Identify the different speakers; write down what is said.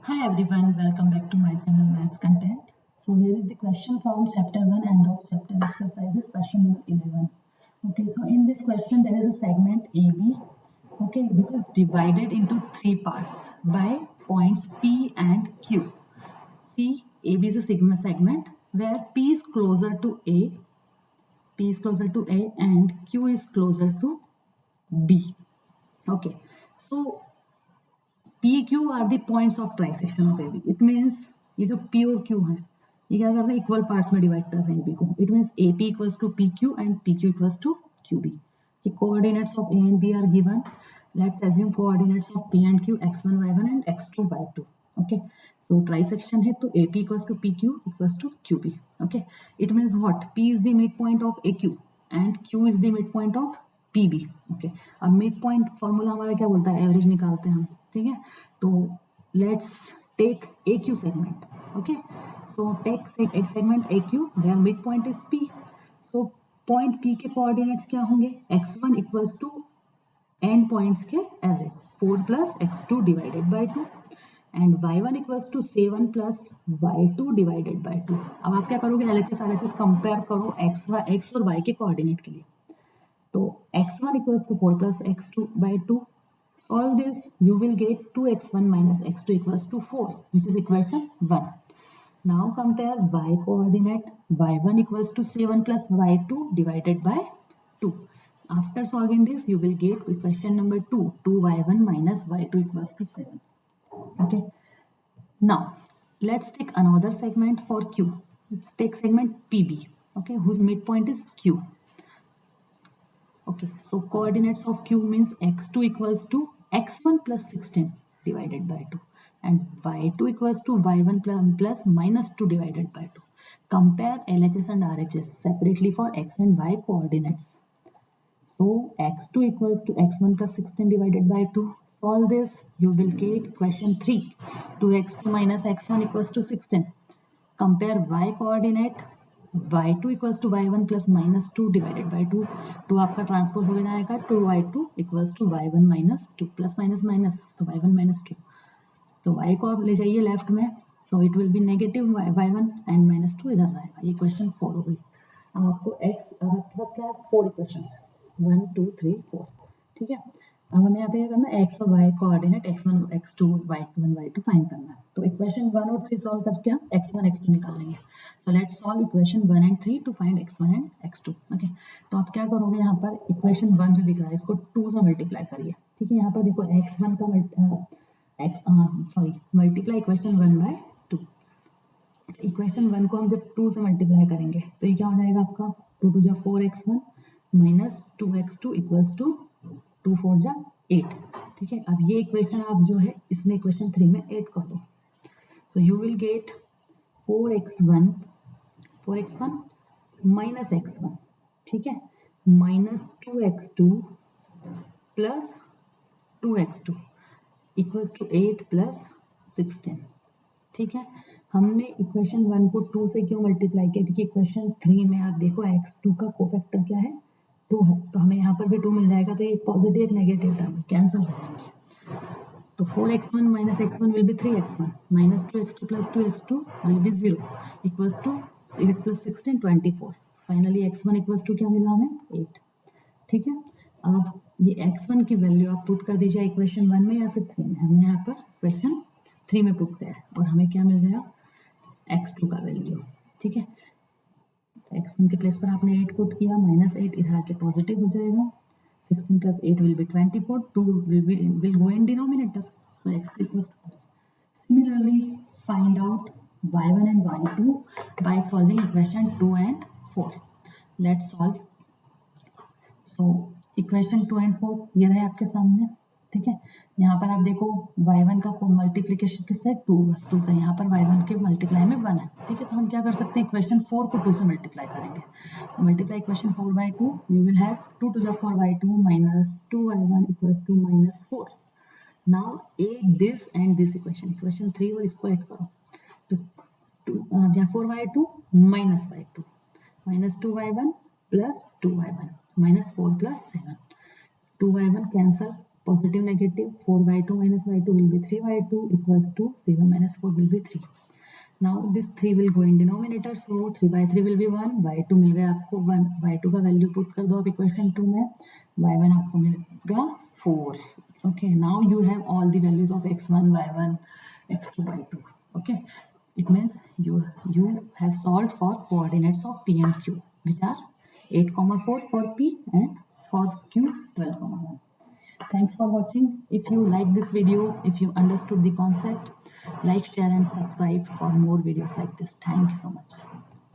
Speaker 1: Hi everyone, welcome back to my channel Maths Content. So here is the question from chapter 1 and of chapter exercises, question number 11. Okay, so in this question there is a segment AB, okay, which is divided into three parts by points P and Q. See, AB is a segment where P is closer to A and Q is closer to B. Okay, so P Q R the points of trisection of AB. It means ये जो P और Q है ये क्या कर रहे हैं, equal parts में डिवाइड कर रहे हैं एबी को. It means A P equals to P Q and P Q equals to Q B. कि coordinates of A and B are given. Let's assume coordinates of P and Q x1 y1 and x2 y2. Okay, so trisection है तो A P equals to P Q equals to Q B. Okay, it means what, P is the mid point of A Q and Q is the mid point of P B. Okay, अब mid point formula हमारा क्या बोलता है, average निकालते हैं हम. ठीक है, तो let's take A Q segment. Okay, so take एक segment A Q where mid point is P. So point P के कोऑर्डिनेट्स क्या होंगे, x1 equals to end points के average 4 plus x2 divided by 2 and y1 equals to 7 plus y2 divided by 2. अब आप क्या करोगे, LHS RHS compare करो x और y के कोऑर्डिनेट के लिए. तो x1 equals to 4 plus x2 by 2. Solve this, you will get 2x1 minus x2 equals to 4, which is equation 1. Now compare y coordinate. y1 equals to 7 plus y2 divided by 2. After solving this, you will get equation number 2, 2y1 minus y2 equals to 7. Okay. Now, let's take another segment for q. Let's take segment PB, okay, whose midpoint is q. Okay, so coordinates of q means x2 equals to x1 plus 16 divided by 2 and y2 equals to y1 plus minus 2 divided by 2. Compare LHS and RHS separately for x and y coordinates. So x2 equals to x1 plus 16 divided by 2. Solve this, you will get question 3. 2x2 minus x1 equals to 16. Compare y coordinate. y2 equals to y1 plus minus 2 divided by 2. 2 आपका transpose हो जाएगा 2y2 equals to y1 minus 2 plus minus minus तो y1 minus 2. तो y को आप ले जाइए left में, so it will be negative y1 and minus 2 इधर आएगा. ये क्वेश्चन 4 हो गई. अब आपको x आपके पास क्या है, 4 इक्वेशन 1 2 3 4. ठीक है, अब हमें यहाँ पे क्या करना है, एक्स और Y coordinate x1 x2 y1 y2 find करना है. तो इक्वेशन 1 और 3 सॉल्व करके हम x1 x2 निकालेंगे. So let's solve equation 1 and 3 to find x1 and x2. Okay, तो आप क्या करोगे, यहाँ पर इक्वेशन 1 जो दिख रहा है इसको 2 से मल्टीप्लाई करिए. ठीक है, यहाँ पर देखो x1 का मल्टीप्लाई इक्वेशन 1 बाय 2. इक्वेशन 1 को हम जब 2 से मल्टीप्लाई करेंगे तो ये क्या हो जाएगा आपका, 2 2 जा 4x1 minus 2x2 equals to 2 4 जा 8. ठीक है, अब ये इक्वेशन आप जो है इसमें इक्वेशन 3 में ऐड कर दो. So you will get 4x1 minus x1. ठीक है, minus 2x2 plus 2x2 equals to 8 plus 16. ठीक है, हमने इक्वेशन 1 को 2 से क्यों मल्टीप्लाई किया, क्योंकि इक्वेशन 3 में आप देखो x2 का कोफैक्टर क्या है, 2 है, तो हमें यहाँ पर भी 2 मिल जाएगा. तो ये पॉजिटिव एक नेगेटिव टर्म कैंसिल हो जाएंगे. तो 4x1 minus x1 will be 3x1 minus 2x2 plus 2x2 will be 0 equals to 8 plus 16 24. Finally x1 equals to क्या मिला हमें, 8. ठीक है, अब ये x1 की वैल्यू आप पुट कर दीजिए इक्वेशन 1 में या फिर 3 में. हमने यहाँ पर क्वेश्चन 3 में पुट किया है और हमें क्या मिल गया, x2 का वैल्यू. ठीक है, x1 के प्लेस पर आपने 8 पुट किया, माइनस 8 इधर आके पॉजिटिव हो जाएगा. 16 plus 8 will be 24. 2 will go in denominator. So x equals 4. Similarly, find out y1 and y2 by solving equation 2 and 4. Let's solve. So equation 2 and 4 ये रहे आपके सामने. ठीक है, यहाँ पर आप देखो y1 का मल्टीप्लीकेशन किससे, 2 से. यहाँ पर y1 के मल्टीप्लाई में 1 है. ठीक है, तो हम क्या कर सकते हैं, इक्वेशन 4 को 2 से मल्टीप्लाई करेंगे. So multiply equation 4 by 2, you will have 2 to the 4 by 2 minus 2y1 equals to minus 4. Now add this and this equation 3 और इसको ऐड करो. तो 4y2 minus y2 minus 2y1 plus 2y1 minus 4 plus 7. 2y1 cancel, positive negative, 4y2 minus y2 will be 3y2 equals to c1 minus 4 will be 3. Now this 3 will go in denominator, so 3 by 3 will be 1, y2 मिल गया आपको 1, y2 का value put कर दो आप equation 2 में, y1 आपको मिलेगा 4. Okay, now you have all the values of x1, y1, x2, y2. Okay, it means you have solved for coordinates of p and q, which are 8,4 for p and for q 12,1. Thanks for watching. If you like this video, if you understood the concept, like, share and subscribe for more videos like this. Thank you so much.